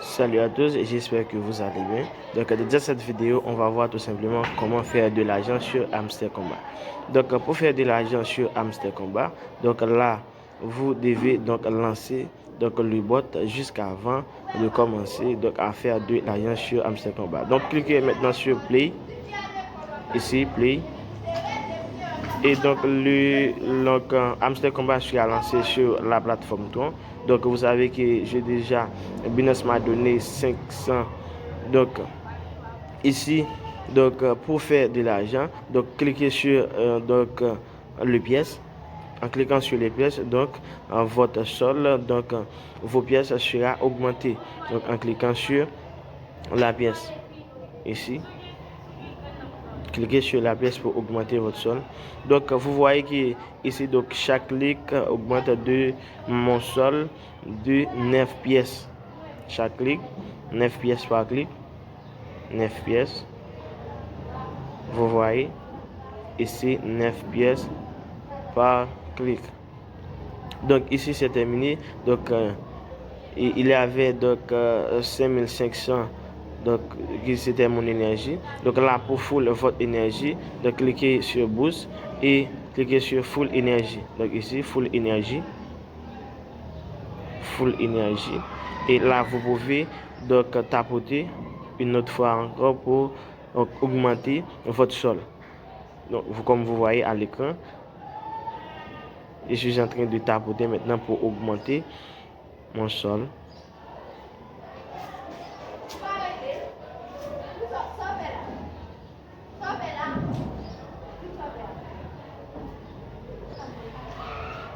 Salut à tous, j'espère que vous allez bien. Donc dans cette vidéo, on va voir tout simplement comment faire de l'argent sur Hamster Combat. Donc pour faire de l'argent sur Hamster Combat, donc là, vous devez donc lancer donc le bot jusqu'avant de commencer donc à faire de l'argent sur Hamster Combat. Donc cliquez maintenant sur Play, ici Play. Et donc, Hamster Combat sera lancé sur la plateforme Tron. Donc, vous savez que j'ai déjà, Binance m'a donné 500. Donc, ici, donc, pour faire de l'argent, donc, cliquez sur le pièce. En cliquant sur les pièces, donc, votre sol, donc, vos pièces sera augmentées. Donc, en cliquant sur la pièce, ici. Cliquez sur la pièce pour augmenter votre sol. Donc vous voyez que ici donc chaque clic augmente de mon sol de 9 pièces. Chaque clic, 9 pièces par clic, 9 pièces. Vous voyez ici 9 pièces par clic. Donc ici c'est terminé. Donc il y avait donc 5500. Donc, c'était mon énergie. Donc là, pour full votre énergie, donc cliquez sur Boost et cliquez sur Full énergie. Donc ici, Full énergie. Full énergie. Et là, vous pouvez donc tapoter une autre fois encore pour donc, augmenter votre sol. Donc, comme vous voyez à l'écran, je suis en train de tapoter maintenant pour augmenter mon sol.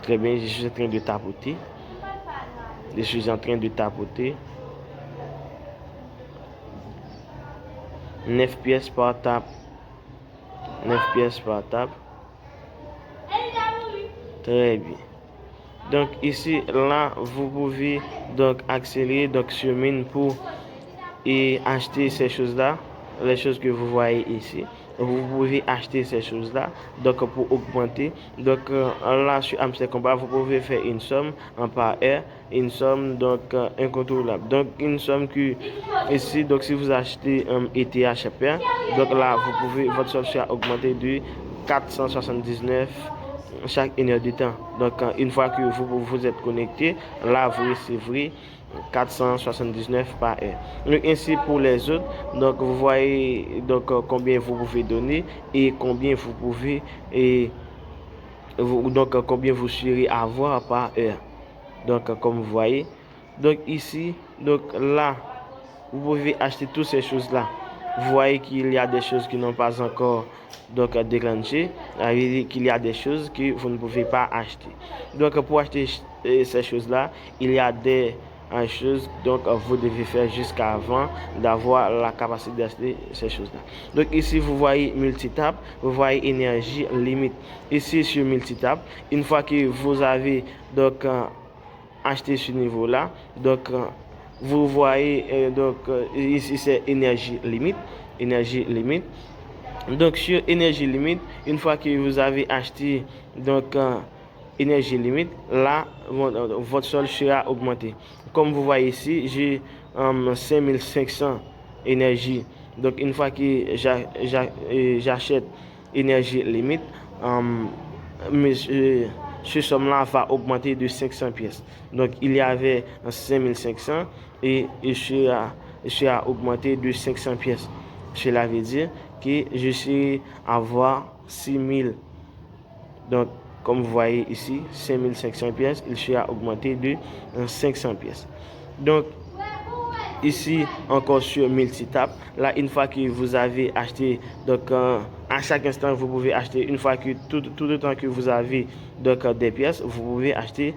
Très bien, je suis en train de tapoter. Je suis en train de tapoter. 9 pièces par tape. 9 pièces par tape. Très bien. Donc ici, là, vous pouvez donc accélérer donc sur mine pour acheter ces choses-là, les choses que vous voyez ici. Vous pouvez acheter ces choses-là donc pour augmenter. Donc là sur Hamster Combat, vous pouvez faire une somme en par heure, une somme donc incontrôlable. Donc une somme que ici, donc si vous achetez ETH chaque heure, donc là vous pouvez votre somme sera augmentée de 479 chaque une heure de temps. Donc une fois que vous êtes connecté, là vous recevrez 479 par heure. Donc ainsi pour les autres, donc vous voyez donc combien vous pouvez donner et combien vous pouvez donc combien vous serez avoir par heure. Donc comme vous voyez, donc ici, donc là, vous pouvez acheter toutes ces choses là. Vous voyez qu'il y a des choses qui n'ont pas encore donc déclenché, qu'il y a des choses que vous ne pouvez pas acheter. Donc pour acheter ces choses là, il y a des choses donc vous devez faire jusqu'avant d'avoir la capacité d'acheter ces choses là. Donc ici vous voyez multitap, vous voyez énergie limite. Ici sur multitap, une fois que vous avez donc acheté ce niveau là, donc vous voyez donc ici c'est énergie limite. Donc sur énergie limite, une fois que vous avez acheté donc énergie limite, là votre sol sera augmenté. Comme vous voyez ici, j'ai 5500 énergie. Donc une fois que j'achète énergie limite, ce somme-là va augmenter de 500 pièces. Donc il y avait 5500 et je suis à augmenter de 500 pièces. Cela veut dire que je suis à avoir 6000. Donc comme vous voyez ici, 5500 pièces, il sera augmenté de 500 pièces. Donc ici encore sur multitap, là une fois que vous avez acheté, donc à chaque instant vous pouvez acheter, une fois que tout le temps que vous avez donc des pièces, vous pouvez acheter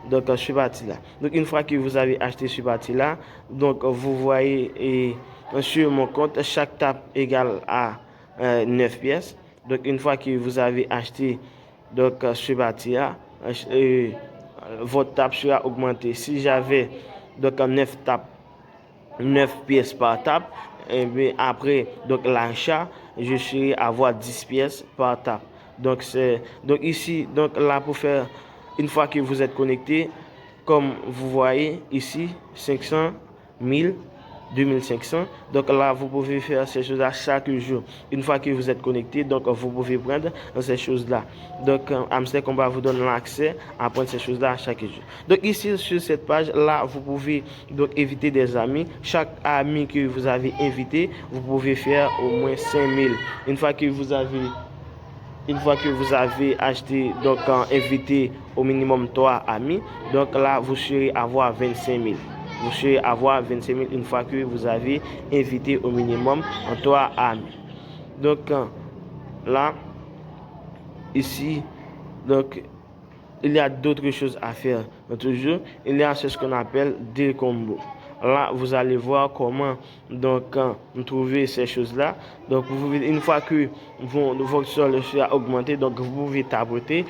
donc ce parti là. Donc une fois que vous avez acheté ce parti là, donc vous voyez sur mon compte chaque tape égale à 9 pièces. Donc une fois que vous avez acheté donc ce parti là, votre tape sera augmentée. Si j'avais donc 9 tapes, 9 pièces par tape, et bien après donc l'achat, je suis à avoir 10 pièces par tape. Donc ici, donc là pour faire, une fois que vous êtes connecté, comme vous voyez ici, 500 1000, 2500. Donc là, vous pouvez faire ces choses-là chaque jour. Une fois que vous êtes connecté, donc vous pouvez prendre ces choses-là. Donc Hamster Combat vous donne l'accès à prendre ces choses-là chaque jour. Donc ici, sur cette page-là, vous pouvez donc inviter des amis. Chaque ami que vous avez invité, vous pouvez faire au moins 5000. Une fois que vous avez acheté, donc invité au minimum 3 amis, donc là, vous serez avoir 25 000. Vous serez avoir 25 000 une fois que vous avez invité au minimum 3 amis. Donc là, ici, donc il y a d'autres choses à faire. Toujours, il y a ce qu'on appelle des combos. Là, vous allez voir comment donc trouver ces choses-là. Donc, une fois que votre sol sera augmenté, donc vous pouvez tapoter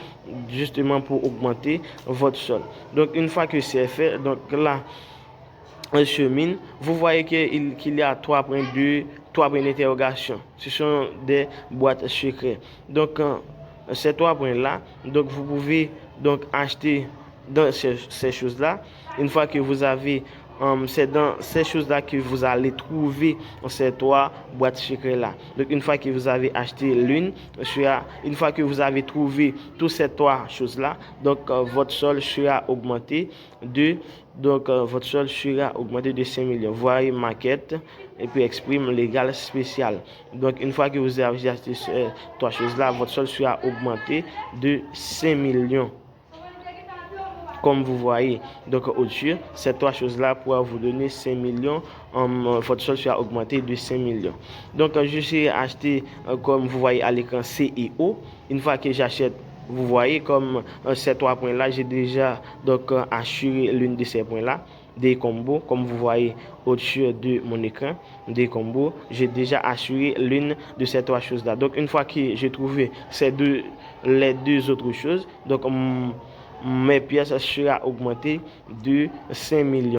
justement pour augmenter votre sol. Donc, une fois que c'est fait, donc là, on chemine. Vous voyez qu'il y a 3 points d'interrogation. Ce sont des boîtes secrètes. Donc, ces 3 points-là, donc vous pouvez donc acheter dans ces choses-là. Une fois que vous avez, c'est dans ces choses-là que vous allez trouver ces 3 boîtes secrètes-là. Donc, une fois que vous avez acheté l'une, une fois que vous avez trouvé toutes ces 3 choses-là, donc votre sol sera augmenté de votre sol sera augmenté de 5 millions. Voyez maquette et puis exprime légal spécial. Donc, une fois que vous avez acheté ces 3 choses-là, votre sol sera augmenté de 5 millions. Comme vous voyez, donc au-dessus, ces 3 choses-là pourront vous donner 5 millions. Votre sol sera augmenté de 5 millions. Donc, je suis acheté, comme vous voyez à l'écran, CEO. Une fois que j'achète, vous voyez comme ces 3 points-là, j'ai déjà donc assuré l'une de ces points-là. Des combos, comme vous voyez au-dessus de mon écran, des combos, j'ai déjà assuré l'une de ces 3 choses-là. Donc, une fois que j'ai trouvé les deux autres choses, donc mes pièces sera augmentées de 5 millions.